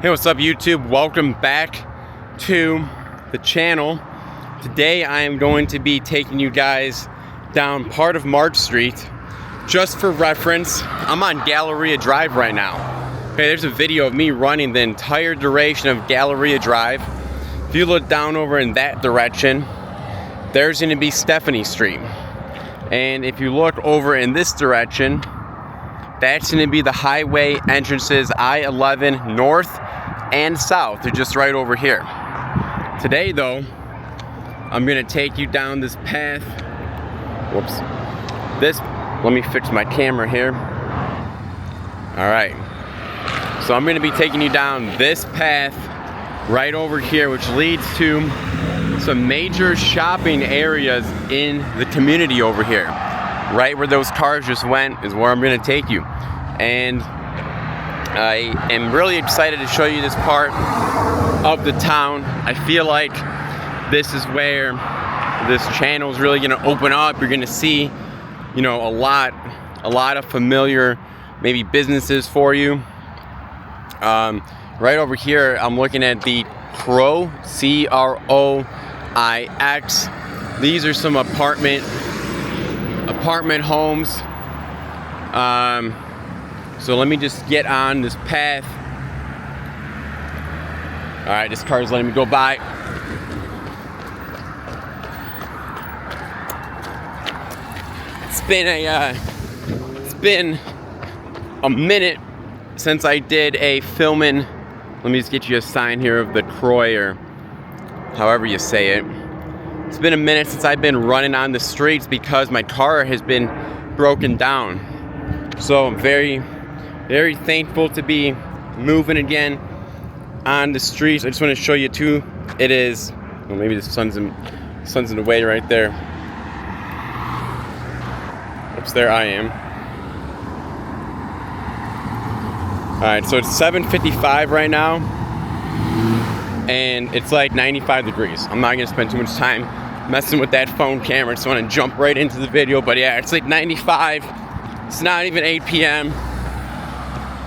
Hey, what's up YouTube? Welcome back to the channel. Today I am going to be taking you guys down part of March Street. Just for reference, I'm on Galleria Drive right now. Okay, there's a video of me running the entire duration of Galleria Drive. If you look down over in that direction, there's going to be Stephanie Street. And if you look over in this direction, that's going to be the highway entrances, I-11 north and south. They're just right over here. Today though, I'm going to take you down this path. Let me fix my camera here. Alright. So I'm going to be taking you down this path right over here, which leads to some major shopping areas in the community over here. Right where those cars just went is where I'm going to take you. And I am really excited to show you this part of the town. I feel like this is where this channel is really going to open up. You're going to see, you know, a lot of familiar maybe businesses for you. Right over here, I'm looking at the Croix, C-R-O-I-X. These are some apartment homes. So let me just get on this path. All right, this car is letting me go by. It's been a minute since I did a filming. Let me just get you a sign here of the Croix, or however you say it. It's been a minute since I've been running on the streets because my car has been broken down. So I'm very, very thankful to be moving again on the streets. I just want to show you too. It is, well, maybe the sun's in the way right there. Oops, there I am. All right, so it's 7:55 right now, and it's like 95 degrees. I'm not gonna spend too much time messing with that phone camera. I just want to jump right into the video. But yeah, it's like 95. It's not even 8 p.m.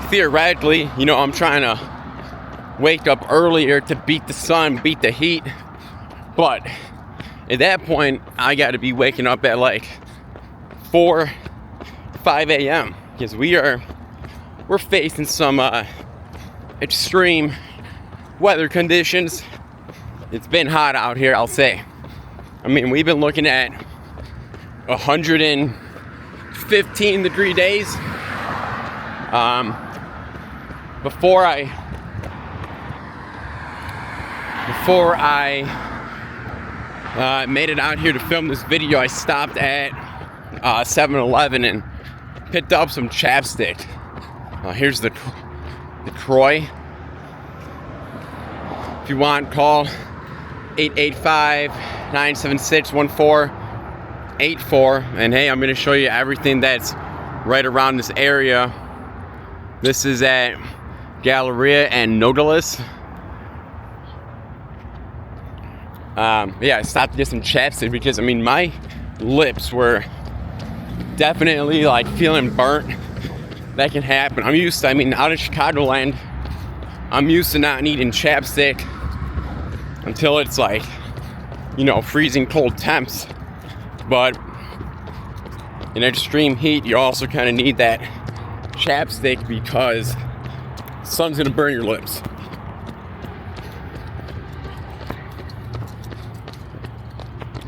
Theoretically, you know, I'm trying to wake up earlier to beat the sun, beat the heat. But at that point, I got to be waking up at like 5 a.m. because we're facing some extreme weather conditions. It's been hot out here, I'll say. I mean, we've been looking at 115 degree days. Before I made it out here to film this video, I stopped at 7-Eleven and picked up some chapstick. Here's the Croix. If you want, call 885-976-1484. And hey, I'm going to show you everything that's right around this area. This is at Galleria and Nogales. Yeah, I stopped to get some chapstick because, I mean, my lips were definitely like feeling burnt. That can happen. I'm used to, I mean, out of Chicagoland, I'm used to not needing chapstick until it's like, you know, freezing cold temps. But in extreme heat, you also kind of need that chapstick because the sun's gonna burn your lips.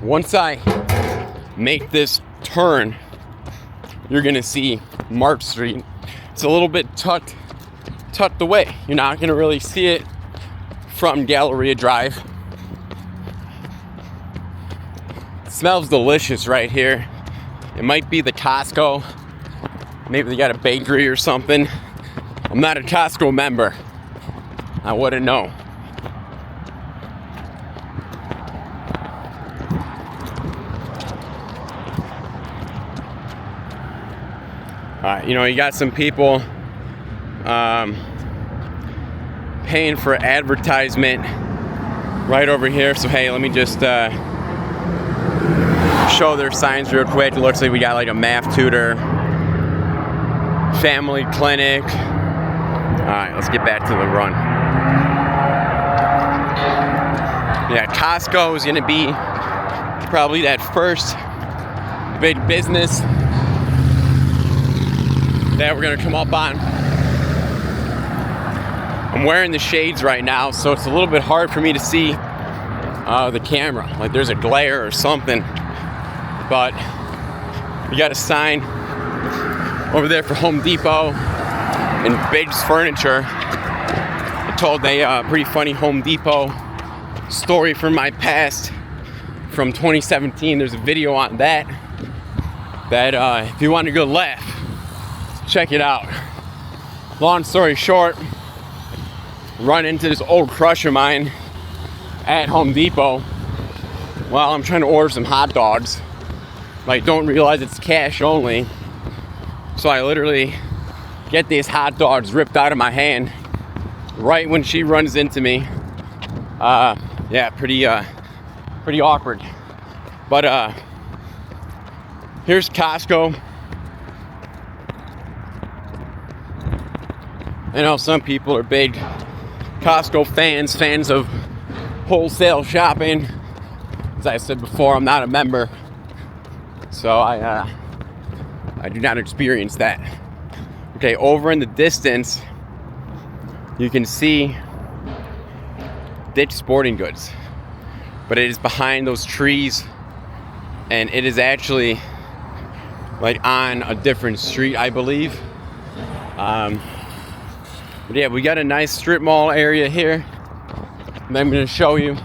Once I make this turn, you're gonna see March Street. It's a little bit tucked away. You're not gonna really see it from Galleria Drive. It smells delicious right here. It might be the Costco. Maybe they got a bakery or something. I'm not a Costco member. I wouldn't know. You know, you got some people paying for advertisement right over here. So hey, let me just show their signs real quick. It looks like we got like a math tutor, family clinic. All right, let's get back to the run. Yeah, Costco is gonna be probably that first big business that we're gonna come up on. I'm wearing the shades right now, so it's a little bit hard for me to see the camera. Like there's a glare or something. But we got a sign over there for Home Depot and Big's Furniture. I told a pretty funny Home Depot story from my past from 2017. There's a video on that if you want a good laugh, check it out. Long story short, run into this old crush of mine at Home Depot while I'm trying to order some hot dogs. Like, don't realize it's cash only. So I literally get these hot dogs ripped out of my hand right when she runs into me. Yeah, pretty awkward. But here's Costco. I know some people are big Costco fans of wholesale shopping. As I said before, I'm not a member, so I do not experience that. Okay, over in the distance, you can see Ditch Sporting Goods, but it is behind those trees, and it is actually like on a different street, I believe. But yeah, we got a nice strip mall area here, and I'm going to show you.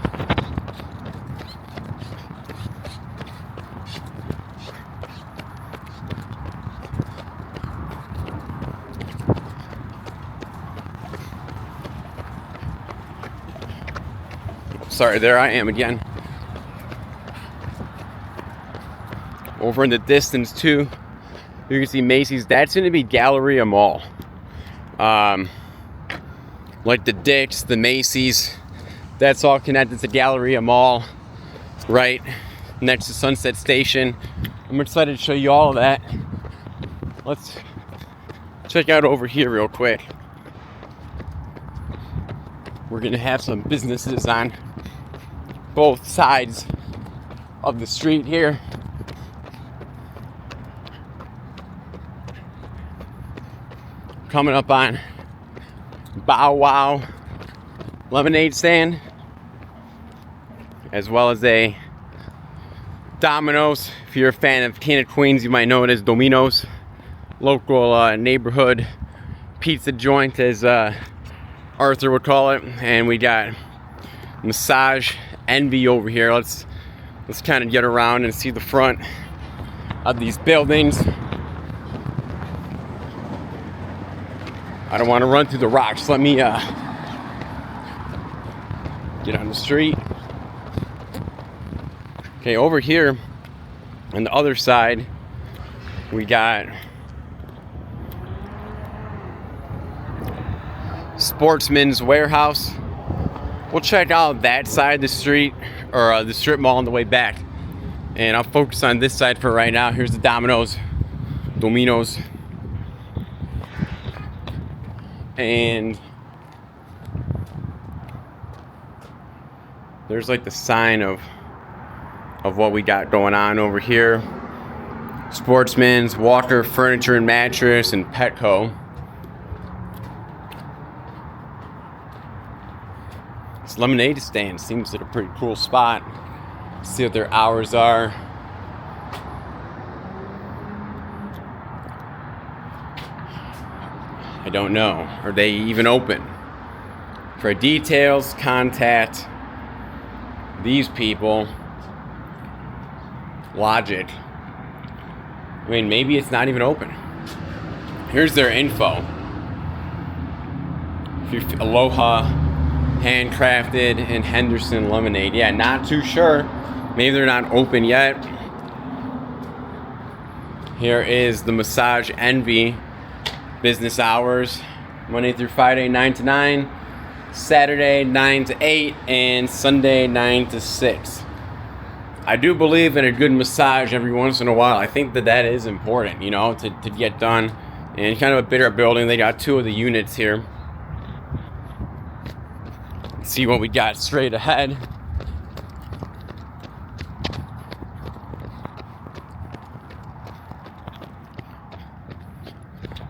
Sorry, there I am again. Over in the distance too, you can see Macy's. That's going to be Galleria Mall. Like the Dick's, the Macy's, that's all connected to Galleria Mall, right next to Sunset Station. I'm excited to show you all of that. Let's check out over here real quick. We're going to have some businesses on both sides of the street here. Coming up on Bow Wow lemonade stand, as well as a Domino's. If you're a fan of King of Queens, you might know it as Domino's. Local neighborhood pizza joint, as Arthur would call it. And we got Massage Envy over here. Let's kind of get around and see the front of these buildings. I don't want to run through the rocks. Let me get on the street. Okay, over here on the other side, we got Sportsman's Warehouse. We'll check out that side of the street, or the strip mall on the way back. And I'll focus on this side for right now. Here's the Domino's. And there's like the sign of what we got going on over here. Sportsman's, Walker Furniture and Mattress, and Petco. This lemonade stand seems like a pretty cool spot. See what their hours are. I don't know. Are they even open? For details, contact these people. Logic. I mean, maybe it's not even open. Here's their info. Aloha handcrafted in Henderson lemonade. Yeah, not too sure. Maybe they're not open yet. Here is the Massage Envy. Business hours, Monday through Friday, 9 to 9, Saturday, 9 to 8, and Sunday, 9 to 6. I do believe in a good massage every once in a while. I think that is important, you know, to get done. And kind of a bigger building. They got 2 of the units here. see what we got straight ahead.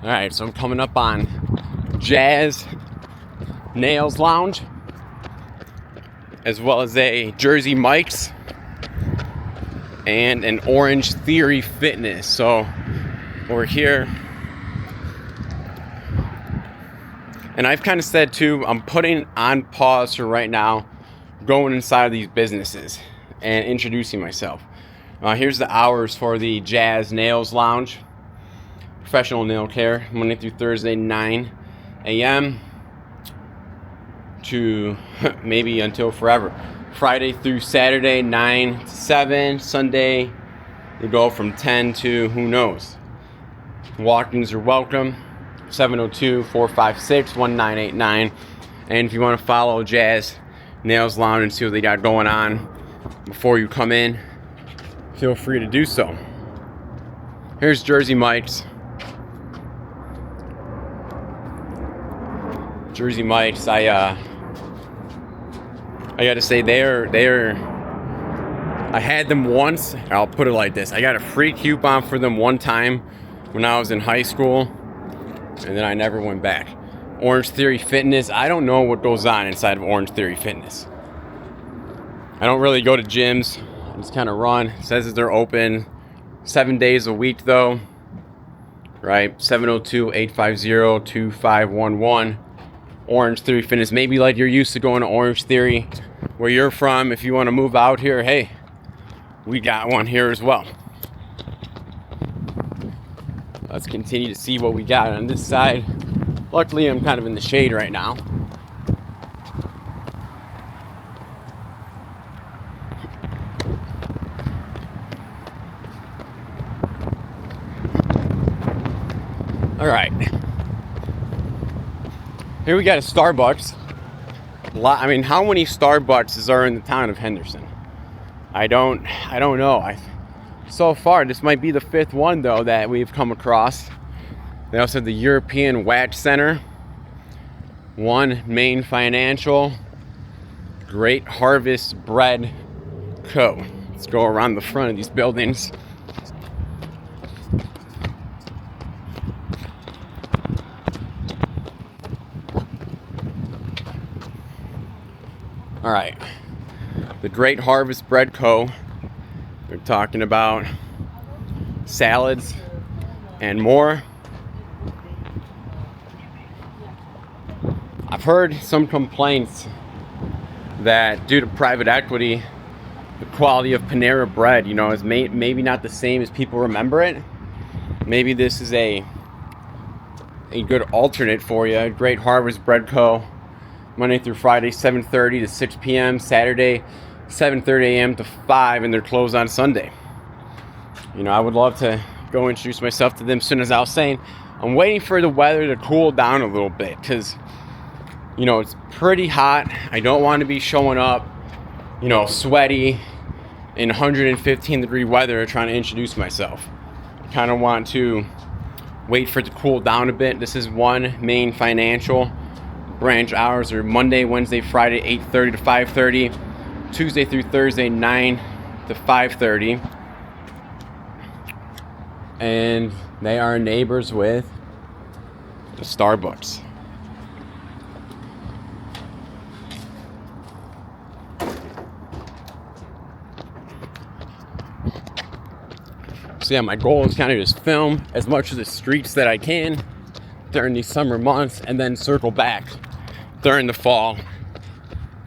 All right, so I'm coming up on Jazz Nails Lounge, as well as a Jersey Mike's and an Orange Theory Fitness. So we're here. And I've kind of said too, I'm putting on pause for right now, going inside of these businesses and introducing myself. Here's the hours for the Jazz Nails Lounge. Professional nail care, Monday through Thursday, 9 a.m. to maybe until forever. Friday through Saturday, 9 to 7. Sunday, you go from 10 to who knows. Walk-ins are welcome. 702-456-1989. And if you want to follow Jazz Nails Lounge and see what they got going on before you come in, feel free to do so. Here's Jersey Mike's. Jersey Mike's, I gotta say they're I had them once. I'll put it like this: I got a free coupon for them one time when I was in high school, and then I never went back. Orange Theory Fitness, I don't know what goes on inside of Orange Theory Fitness. I don't really go to gyms. I just kind of run. It says that they're open 7 days a week though, right? 702-850-2511. Orange Theory Fitness. Maybe like you're used to going to Orange Theory where you're from. If you want to move out here, hey, we got one here as well. Let's continue to see what we got on this side. Luckily, I'm kind of in the shade right now. All right. Here we got a Starbucks. I mean, how many Starbucks are in the town of Henderson? I don't know. So far, this might be the 5th one though that we've come across. They also have the European Wax Center, One Main Financial, Great Harvest Bred Co. Let's go around the front of these buildings. All right, the Great Harvest Bred Co. They're talking about salads and more. I've heard some complaints that due to private equity, the quality of Panera bread, is maybe not the same as people remember it. Maybe this is a good alternate for you. Great Harvest Bred Co. Monday through Friday, 7:30 to 6 p.m. Saturday, 7:30 a.m. to 5, and they're closed on Sunday. I would love to go introduce myself to them. As soon as I was saying, I'm waiting for the weather to cool down a little bit because, it's pretty hot. I don't want to be showing up, sweaty in 115-degree weather trying to introduce myself. I kind of want to wait for it to cool down a bit. This is One Main Financial. Branch hours are Monday, Wednesday, Friday, 8:30 to 5:30. Tuesday through Thursday, 9 to 5:30. And they are neighbors with the Starbucks. So yeah, my goal is kind of just film as much of the streets that I can during these summer months and then circle back during the fall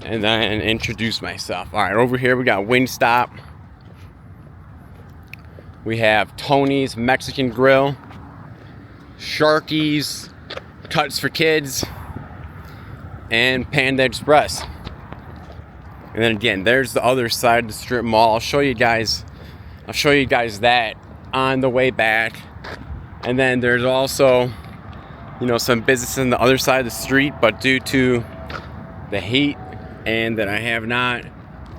and then introduce myself. All right, over here we got WingStop. We have Tony's Mexican Grill, Sharky's Cuts for Kids, and Panda Express. And then again, there's the other side of the strip mall. I'll show you guys that on the way back. And then there's also some businesses on the other side of the street, but due to the heat and that I have not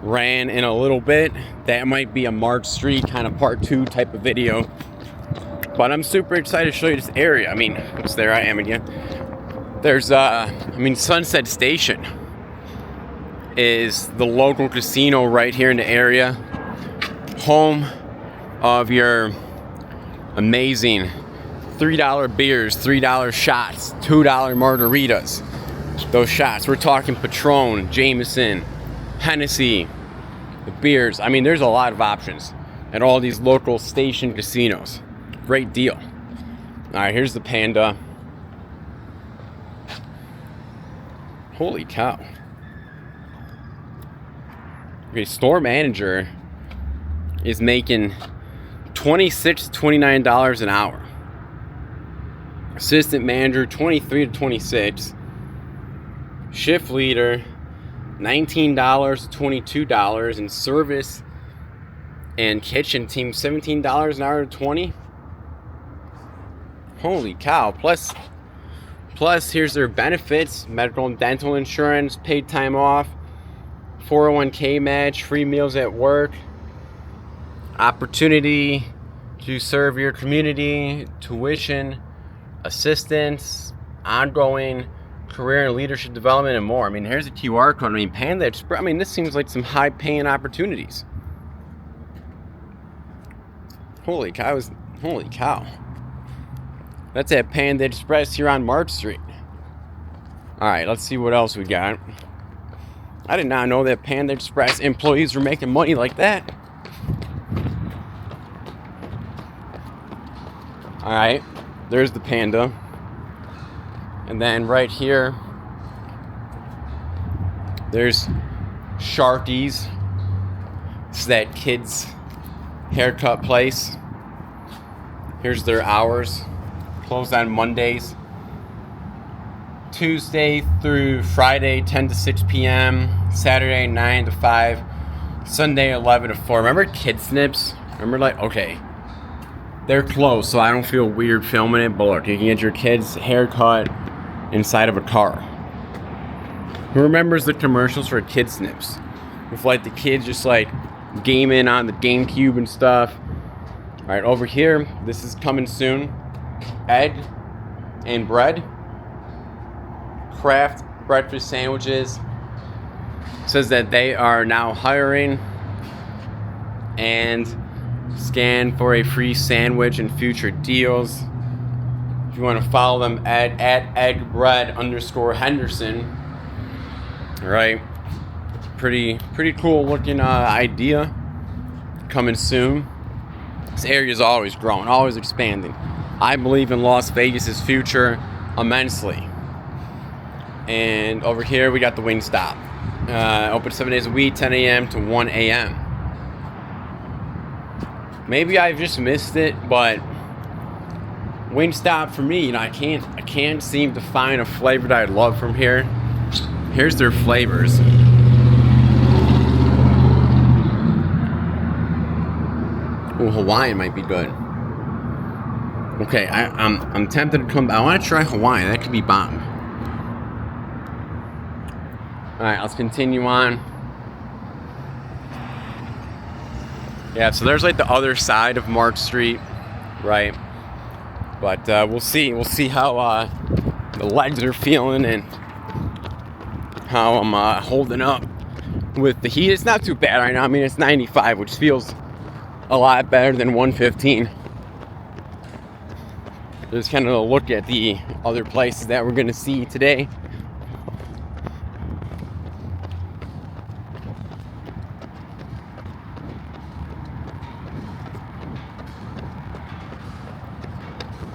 ran in a little bit, that might be a March Street kind of part 2 type of video. But I'm super excited to show you this area. There I am again. There's Sunset Station. is the local casino right here in the area. Home of your amazing $3 beers, $3 shots, $2 margaritas. Those shots, we're talking Patron, Jameson, Hennessy, the beers. I mean, there's a lot of options at all these local station casinos. Great deal. All right, here's the Panda. Holy cow. Okay, store manager is making $26 to $29 an hour. Assistant manager, $23 to $26. Shift leader, $19 to $22. And service and kitchen team, $17 an hour to $20. Holy cow. Plus, here's their benefits: medical and dental insurance, paid time off, 401k match, free meals at work, opportunity to serve your community, tuition, assistance, ongoing career and leadership development, and more. I mean, here's a QR code. I mean, Panda Express. I mean, this seems like some high-paying opportunities. Holy cow. That's at Panda Express here on March Street. All right, let's see what else we got. I did not know that Panda Express employees were making money like that. All right, there's the Panda. And then right here, there's Sharky's. This is that kid's haircut place. Here's their hours. Closed on Mondays. Tuesday through Friday, 10 to 6 p.m. Saturday, 9 to 5. Sunday, 11 to 4. Remember Kid Snips? Remember, like, okay, they're closed, so I don't feel weird filming it, but look, you can get your kid's haircut inside of a car. Who remembers the commercials for Kid Snips? With, like, the kids just, like, gaming on the GameCube and stuff. All right, over here, this is coming soon. Egg and Bred. Craft breakfast sandwiches. Says that they are now hiring, and scan for a free sandwich and future deals. If you want to follow them at eggbread_Henderson. All right, pretty cool looking idea. Coming soon. This area is always growing, always expanding. I believe in Las Vegas's future immensely. And over here we got the WingStop. Open 7 days a week, 10 a.m. to 1 a.m. Maybe I've just missed it, but WingStop for me, I can't seem to find a flavor that I love from here. Here's their flavors. Ooh, Hawaiian might be good. Okay, I'm tempted to come. I want to try Hawaiian. That could be bomb. All right, let's continue on. Yeah, so there's like the other side of Mark Street, right? But we'll see. We'll see how the legs are feeling and how I'm holding up with the heat. It's not too bad right now. I mean, it's 95, which feels a lot better than 115. Just kind of a look at the other places that we're going to see today.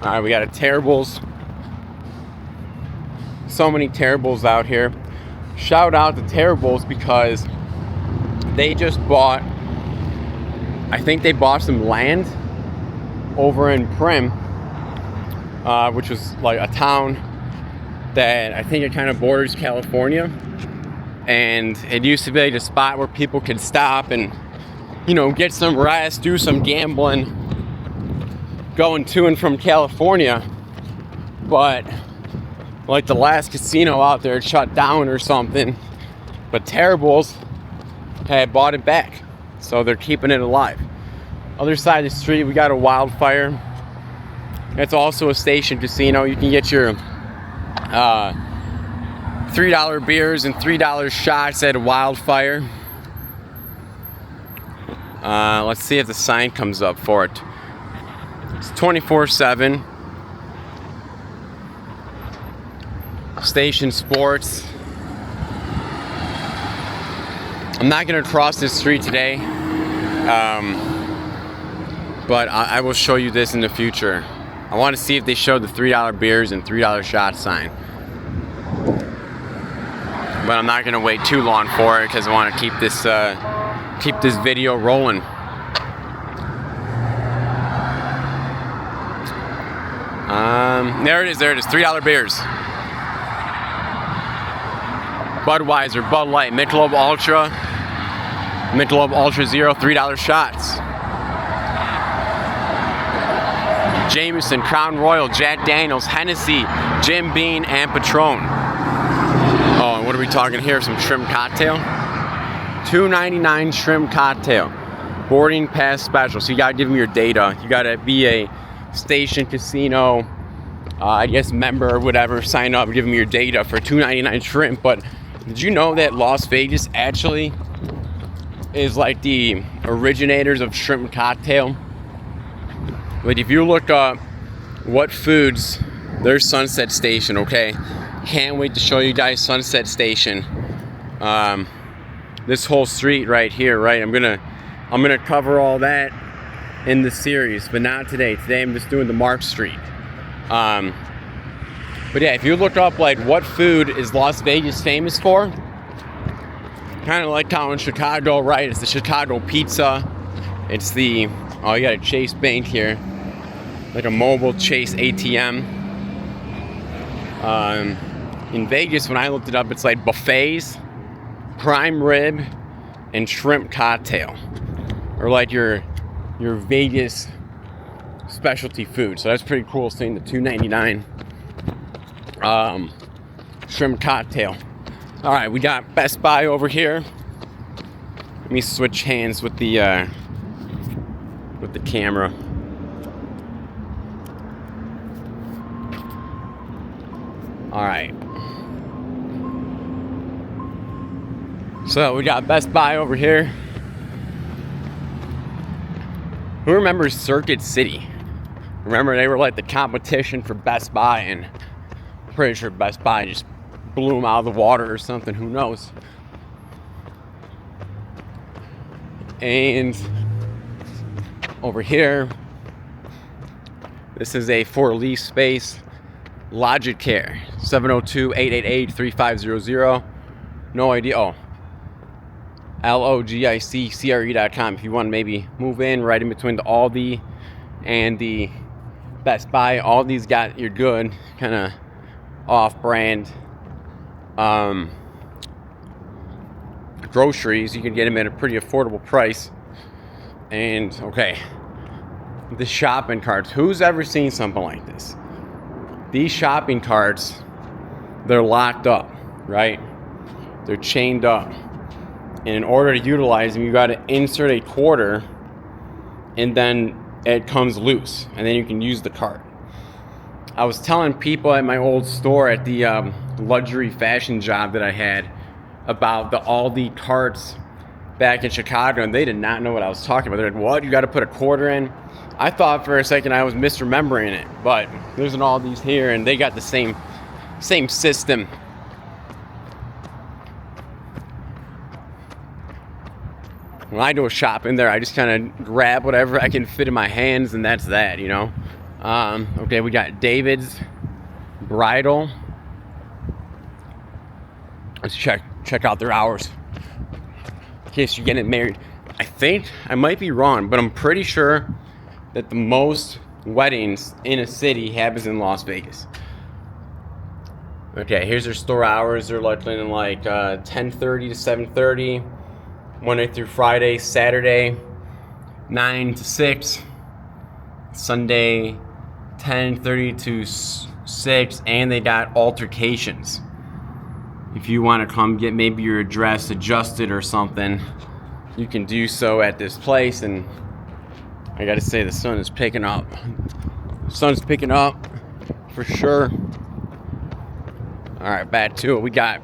All right, we got a Terribles. So many Terribles out here. Shout out to Terribles because they just bought, I think they bought some land over in Prim, which was like a town that I think it kind of borders California. And it used to be like a spot where people could stop and, get some rest, do some gambling, going to and from California. But like the last casino out there shut down or something. But Terribles had bought it back, so they're keeping it alive. Other side of the street, we got a Wildfire. It's also a station casino. You can get your $3 beers and $3 shots at a Wildfire. Let's see if the sign comes up for it. It's 24/7. Station Sports. I'm not gonna cross this street today, but I will show you this in the future. I want to see if they show the $3 beers and $3 shot sign. But I'm not gonna wait too long for it because I want to keep this video rolling. There it is, $3 beers. Budweiser, Bud Light, Michelob Ultra, Michelob Ultra Zero, $3 shots. Jameson, Crown Royal, Jack Daniels, Hennessy, Jim Beam, and Patron. Oh, and what are we talking here? Some shrimp cocktail? $2.99 shrimp cocktail. Boarding pass special. So you gotta give them your data. You gotta be a station casino, I guess member or whatever. Sign up, give them your data for $2.99 shrimp. But did you know that Las Vegas actually is like the originators of shrimp cocktail? Like if you look up what foods, there's Sunset Station, okay? Can't wait to show you guys Sunset Station. This whole street right here, right? I'm gonna cover all that in the series, but not today. Today I'm just doing the Mark Street. But yeah, if you look up like what food is Las Vegas famous for, kind of like how in Chicago, right? It's the Chicago pizza. It's the, oh, you got a Chase Bank here, like a mobile Chase ATM. In Vegas, when I looked it up, it's like buffets, prime rib, and shrimp cocktail, or like your Vegas specialty food. So that's pretty cool, seeing the $2.99 shrimp cocktail. All right, we got Best Buy over here. Let me switch hands with the camera. All right. So we got Best Buy over here. Who remembers Circuit City? Remember, they were like the competition for Best Buy, and I'm pretty sure Best Buy just blew them out of the water or something. Who knows? And over here, this is a for lease space. Logicare, 702-888-3500. No idea. Oh, LOGICCRE.com. If you want to maybe move in right in between the Aldi and the Best Buy. Aldi's got your good kind of off-brand groceries. You can get them at a pretty affordable price. And okay, the shopping carts. Who's ever seen something like this? These shopping carts, they're locked up, right? They're chained up. And in order to utilize them, you got to insert a quarter, and then it comes loose, and then you can use the cart. I was telling people at my old store, at the luxury fashion job that I had, about the Aldi carts back in Chicago, and they did not know what I was talking about. They're like, what? You got to put a quarter in? I thought for a second I was misremembering it, but there's an Aldi's here, and they got the same system. When I do a shop in there, I just kind of grab whatever I can fit in my hands, and that's that, you know. Okay, we got David's Bridal. Let's check out their hours in case you're getting married. I think I might be wrong, but I'm pretty sure that the most weddings in a city happens in Las Vegas. Okay, here's their store hours. They're like 10:30 to 7:30, Monday through Friday. Saturday 9 to 6, Sunday 10:30 to 6, and they got altercations. If you want to come get maybe your address adjusted or something, you can do so at this place. And I gotta say, the sun is picking up. The sun's picking up for sure. All right, back to it. We got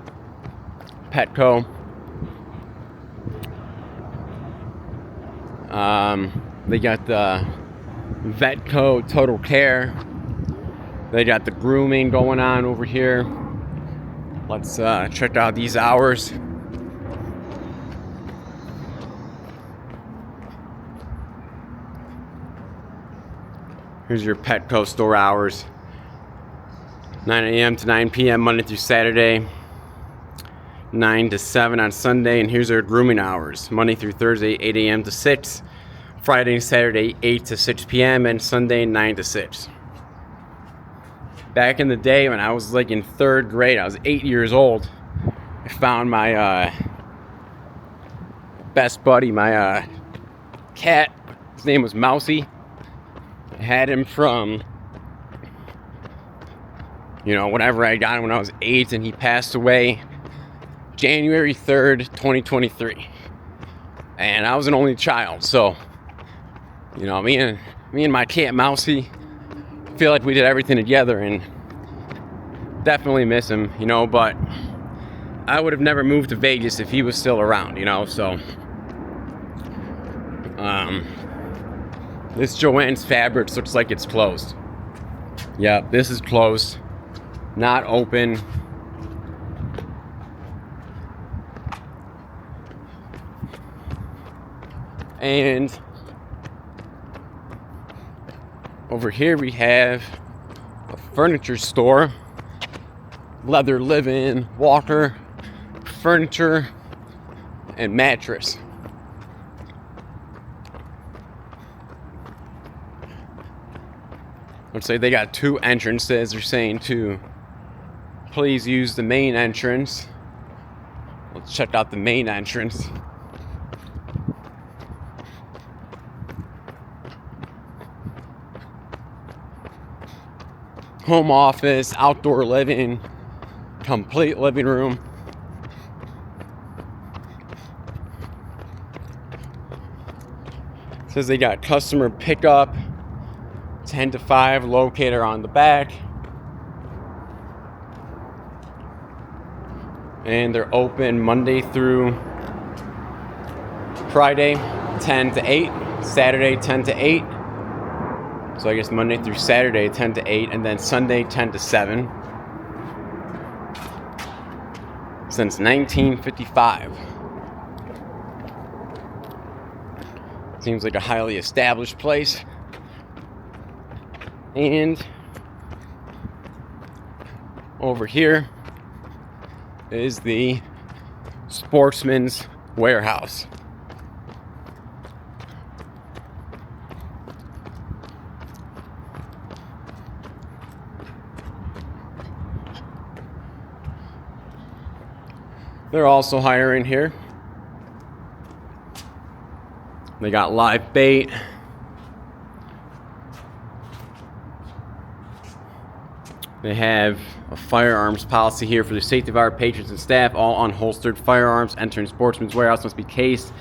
Petco. They got the Vetco Total Care. They got the grooming going on over here. Let's check out these hours. Here's your Petco store hours. 9 a.m. to 9 p.m. Monday through Saturday. 9 to 7 on Sunday. And here's our grooming hours. Monday through Thursday, 8 a.m. to 6. Friday and Saturday, 8 to 6 p.m. And Sunday, 9 to 6. Back in the day when I was like in 3rd grade, I was 8 years old. I found my best buddy, my cat. His name was Mousy. I had him from, whenever I got him when I was 8, and he passed away January 3rd, 2023. And I was an only child, so, me and my cat Mousy feel like we did everything together, and definitely miss him, but I would have never moved to Vegas if he was still around, so this Joann's Fabrics looks like it's closed. Yep, this is closed, not open. And over here we have a furniture store. Leather Living, Walker, Furniture, and Mattress. Looks like they got 2 entrances. They're saying to please use the main entrance. Let's check out the main entrance. Home office, outdoor living, complete living room. It says they got customer pickup 10 to 5, locator on the back. And they're open Monday through Friday 10 to 8, Saturday 10 to 8. So I guess Monday through Saturday 10 to 8, and then Sunday 10 to 7. Since 1955. Seems like a highly established place. And over here is the Sportsman's warehouse. They're also hiring here. They got live bait. They have a firearms policy here for the safety of our patrons and staff. All unholstered firearms entering Sportsman's warehouse must be cased,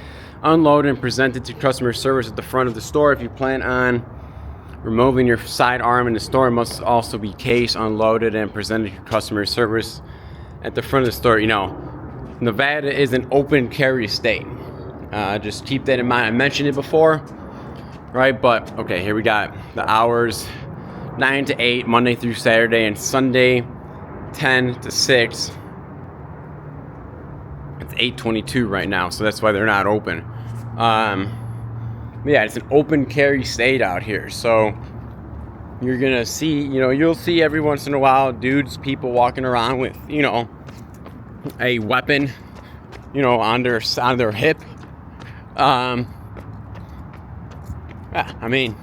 unloaded, and presented to customer service at the front of the store. If you plan on removing your sidearm in the store, it must also be cased, unloaded, and presented to customer service at the front of the store. Nevada is an open carry state. Just keep that in mind. I mentioned it before, right? But okay, here we got the hours: 9 to 8, Monday through Saturday, and Sunday 10 to 6. It's 8:22 right now, so that's why they're not open. Yeah, it's an open carry state out here, so you're gonna see, you'll see every once in a while people walking around with, a weapon, on their hip. I mean,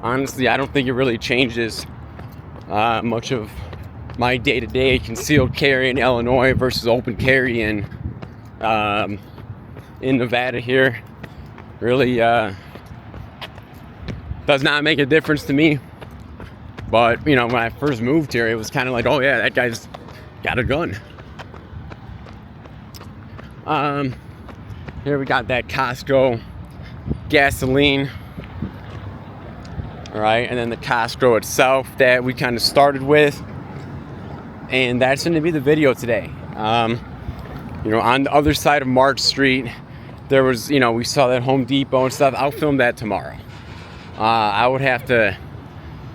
honestly, I don't think it really changes much of my day-to-day concealed carry in Illinois versus open carry in Nevada here. Really does not make a difference to me. But, when I first moved here, it was kind of like, oh yeah, that guy's got a gun. Here we got that Costco Gasoline. All right, and then the Costco itself that we kind of started with. and that's going to be the video today. You know, on the other side of March Street, there was, you know, we saw that Home Depot and stuff. I'll film that tomorrow. I would have to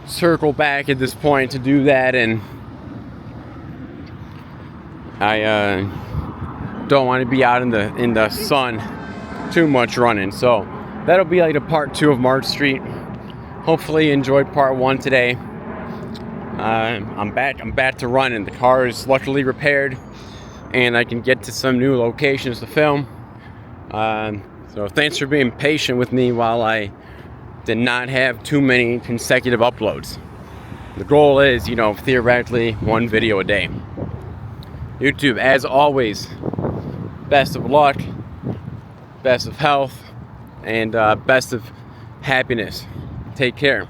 circle back at this point to do that, and I don't want to be out in the sun too much running. So that'll be like a part 2 of March Street. Hopefully you enjoyed part 1 today. I'm back to running. The car is luckily repaired, and I can get to some new locations to film. So thanks for being patient with me while I did not have too many consecutive uploads. The goal is, you know, theoretically 1 video a day. YouTube, as always, best of luck, best of health, and best of happiness. Take care.